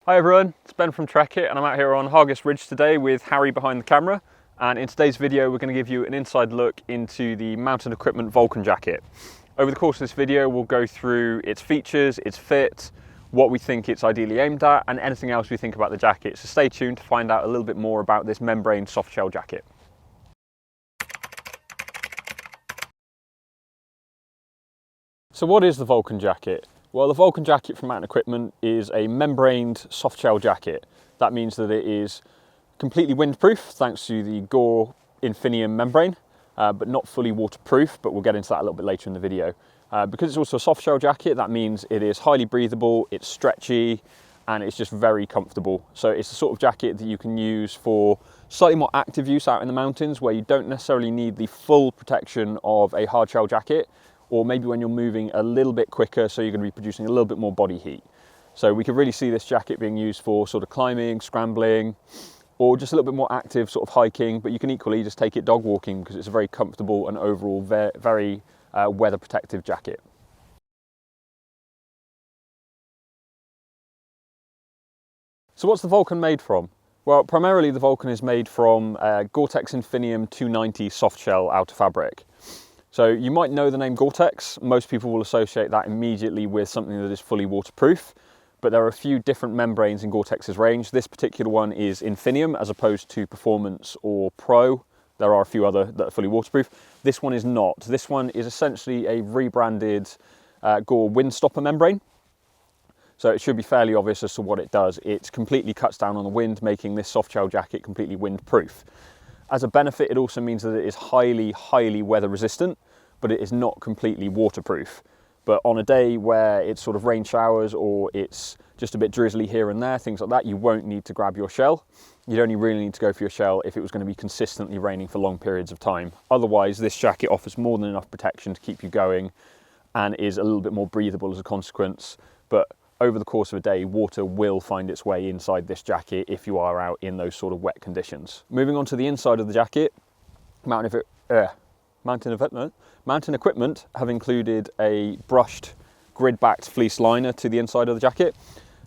Hi everyone, it's Ben from Trekitt and I'm out here on Hargis Ridge today with Harry behind the camera, and in today's video we're going to give you an inside look into the Mountain Equipment Vulcan jacket. Over the course of this video we'll go through its features, its fit, what we think it's ideally aimed at, and anything else we think about the jacket, so stay tuned to find out a little bit more about this membrane soft shell jacket. So what is the Vulcan jacket? Well, the Vulcan jacket from Mountain Equipment is a membraned soft shell jacket. That means that it is completely windproof thanks to the Gore-Tex Infinium membrane, but not fully waterproof, but we'll get into that a little bit later in the video. Because it's also a soft shell jacket, that means it is highly breathable, it's stretchy, and it's just very comfortable. So it's the sort of jacket that you can use for slightly more active use out in the mountains where you don't necessarily need the full protection of a hard shell jacket, or maybe when you're moving a little bit quicker, so you're going to be producing a little bit more body heat. So we could really see this jacket being used for sort of climbing, scrambling, or just a little bit more active sort of hiking, but you can equally just take it dog walking because it's a very comfortable and overall very weather protective jacket. So what's the Vulcan made from? Well, primarily the Vulcan is made from Gore-Tex Infinium 290 soft shell outer fabric. So you might know the name Gore-Tex. Most people will associate that immediately with something that is fully waterproof, but there are a few different membranes in Gore-Tex's range. This particular one is Infinium as opposed to Performance or Pro. There are a few other that are fully waterproof. This one is not. This one is essentially a rebranded Gore windstopper membrane. So it should be fairly obvious as to what it does. It completely cuts down on the wind, making this soft shell jacket completely windproof. As a benefit, it also means that it is highly weather resistant, but it is not completely waterproof. But on a day where it's sort of rain showers or it's just a bit drizzly here and there, things like that, you won't need to grab your shell. You'd only really need to go for your shell if it was going to be consistently raining for long periods of time. Otherwise, this jacket offers more than enough protection to keep you going and is a little bit more breathable as a consequence. But over the course of a day, water will find its way inside this jacket if you are out in those sort of wet conditions. Moving on to the inside of the jacket, Mountain Equipment have included a brushed grid-backed fleece liner to the inside of the jacket.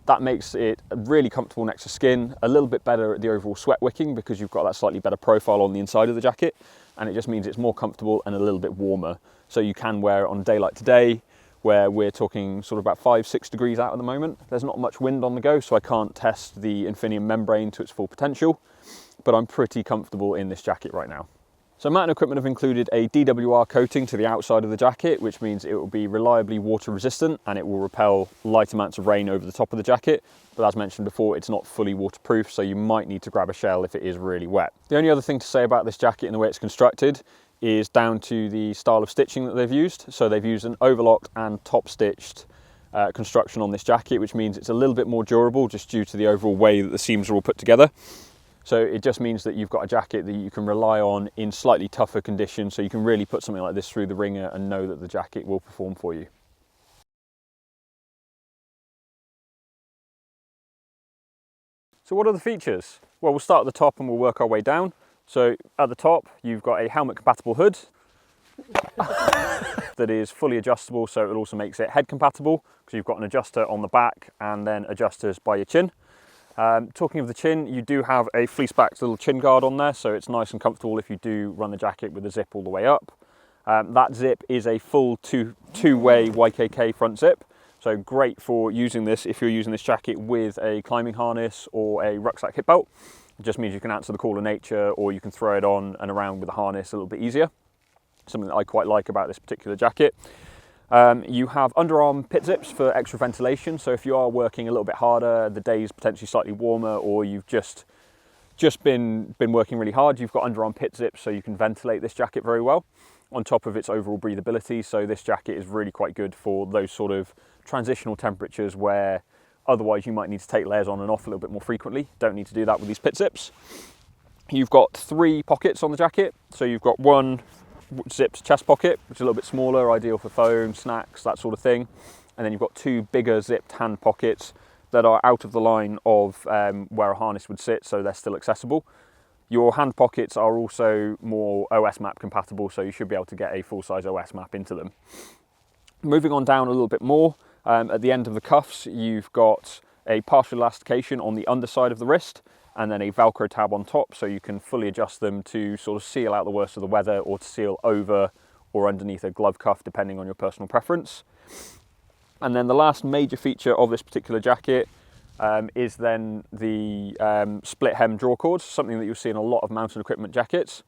That makes it really comfortable next to skin, a little bit better at the overall sweat wicking because you've got that slightly better profile on the inside of the jacket, and it just means it's more comfortable and a little bit warmer. So you can wear it on a day like today, where we're talking sort of about 5-6 degrees out at the moment. There's not much wind on the go, so I can't test the Infinium membrane to its full potential, but I'm pretty comfortable in this jacket right now. So Mountain Equipment have included a DWR coating to the outside of the jacket, which means it will be reliably water resistant and it will repel light amounts of rain over the top of the jacket. But as mentioned before, it's not fully waterproof, so you might need to grab a shell if it is really wet. The only other thing to say about this jacket and the way it's constructed is down to the style of stitching that they've used. So they've used an overlocked and top stitched construction on this jacket, which means it's a little bit more durable just due to the overall way that the seams are all put together. So it just means that you've got a jacket that you can rely on in slightly tougher conditions, so you can really put something like this through the ringer and know that the jacket will perform for you. So what are the features? Well, we'll start at the top and we'll work our way down. So at the top, you've got a helmet compatible hood that is fully adjustable, so it also makes it head compatible because you've got an adjuster on the back and then adjusters by your chin. Talking of the chin, you do have a fleece backed little chin guard on there, so it's nice and comfortable if you do run the jacket with the zip all the way up. That zip is a full two-way YKK front zip, so great for using this if you're using this jacket with a climbing harness or a rucksack hip belt. It just means you can answer the call of nature, or you can throw it on and around with a harness a little bit easier. Something that I quite like about this particular jacket. You have underarm pit zips for extra ventilation, so if you are working a little bit harder, the day's potentially slightly warmer, or you've just been working really hard, you've got underarm pit zips so you can ventilate this jacket very well, on top of its overall breathability. So this jacket is really quite good for those sort of transitional temperatures where otherwise you might need to take layers on and off a little bit more frequently. Don't need to do that with these pit zips. You've got 3 pockets on the jacket. So you've got one zipped chest pocket, which is a little bit smaller, ideal for phone, snacks, that sort of thing. And then you've got 2 bigger zipped hand pockets that are out of the line of where a harness would sit, so they're still accessible. Your hand pockets are also more OS map compatible, so you should be able to get a full-size OS map into them. Moving on down a little bit more, at the end of the cuffs, you've got a partial elastication on the underside of the wrist, and then a Velcro tab on top, so you can fully adjust them to sort of seal out the worst of the weather or to seal over or underneath a glove cuff, depending on your personal preference. And then the last major feature of this particular jacket is then the split hem draw cords, something that you'll see in a lot of mountain equipment jackets.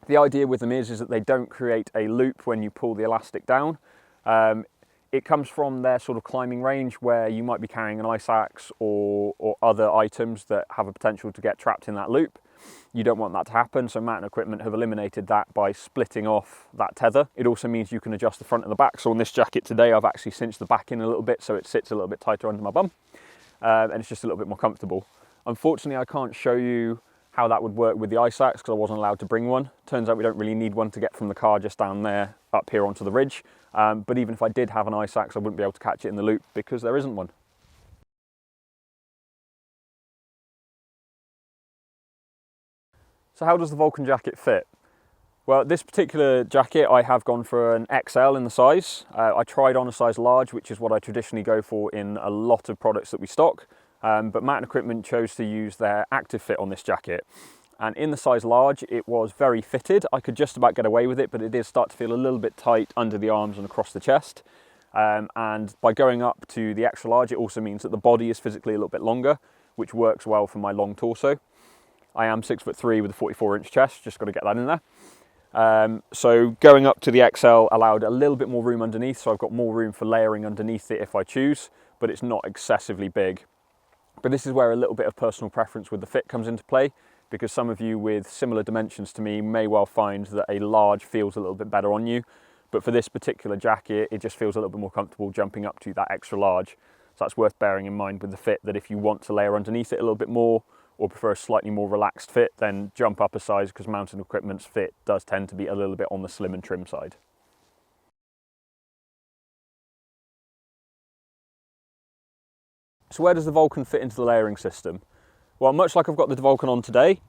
The idea with them is that they don't create a loop when you pull the elastic down. It comes from their sort of climbing range where you might be carrying an ice axe or other items that have a potential to get trapped in that loop. You don't want that to happen, so mountain equipment have eliminated that by splitting off that tether. It also means you can adjust the front and the back. So on this jacket today, I've actually cinched the back in a little bit so it sits a little bit tighter under my bum, and it's just a little bit more comfortable. Unfortunately, I can't show you how that would work with the ice axe because I wasn't allowed to bring one. Turns out we don't really need one to get from the car just down there up here onto the ridge. But even if I did have an ice axe, I wouldn't be able to catch it in the loop because there isn't one. So how does the Vulcan jacket fit? Well, this particular jacket, I have gone for an XL in the size. I tried on a size large, which is what I traditionally go for in a lot of products that we stock. But Mountain Equipment chose to use their active fit on this jacket. And in the size large, it was very fitted. I could just about get away with it, but it did start to feel a little bit tight under the arms and across the chest. And by going up to the extra large, it also means that the body is physically a little bit longer, which works well for my long torso. I am 6'3" with a 44-inch chest, just got to get that in there. So going up to the XL allowed a little bit more room underneath, so I've got more room for layering underneath it if I choose, but it's not excessively big. But this is where a little bit of personal preference with the fit comes into play, because some of you with similar dimensions to me may well find that a large feels a little bit better on you. But for this particular jacket, it just feels a little bit more comfortable jumping up to that extra large. So that's worth bearing in mind with the fit, that if you want to layer underneath it a little bit more, or prefer a slightly more relaxed fit, then jump up a size, because Mountain Equipment's fit does tend to be a little bit on the slim and trim side. So where does the Vulcan fit into the layering system? Well, much like I've got the Vulcan on today,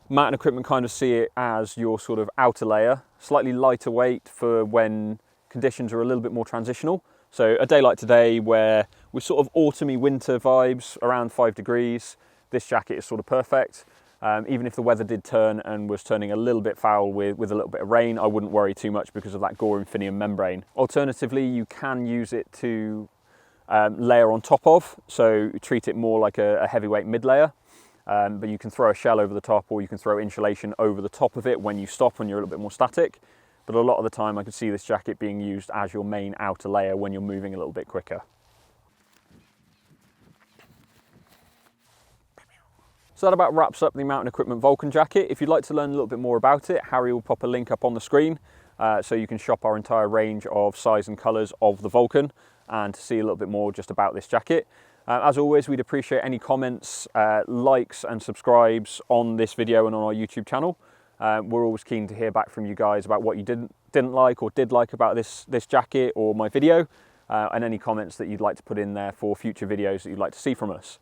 Mountain Equipment kind of see it as your sort of outer layer, slightly lighter weight for when conditions are a little bit more transitional. So a day like today where we're sort of autumny winter vibes, around 5 degrees, this jacket is sort of perfect. Even if the weather did turn and was turning a little bit foul with a little bit of rain, I wouldn't worry too much because of that Gore Infinium membrane. Alternatively, you can use it to layer on top of, so treat it more like a heavyweight mid layer. But you can throw a shell over the top, or you can throw insulation over the top of it when you stop, when you're a little bit more static. But a lot of the time I could see this jacket being used as your main outer layer when you're moving a little bit quicker. So that about wraps up the Mountain Equipment Vulcan jacket. If you'd like to learn a little bit more about it, Harry will pop a link up on the screen so you can shop our entire range of size and colours of the Vulcan and to see a little bit more just about this jacket. As always, we'd appreciate any comments, likes and subscribes on this video and on our YouTube channel. We're always keen to hear back from you guys about what you didn't like or did like about this jacket or my video, and any comments that you'd like to put in there for future videos that you'd like to see from us.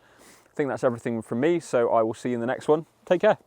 I think that's everything from me, so I will see you in the next one. Take care.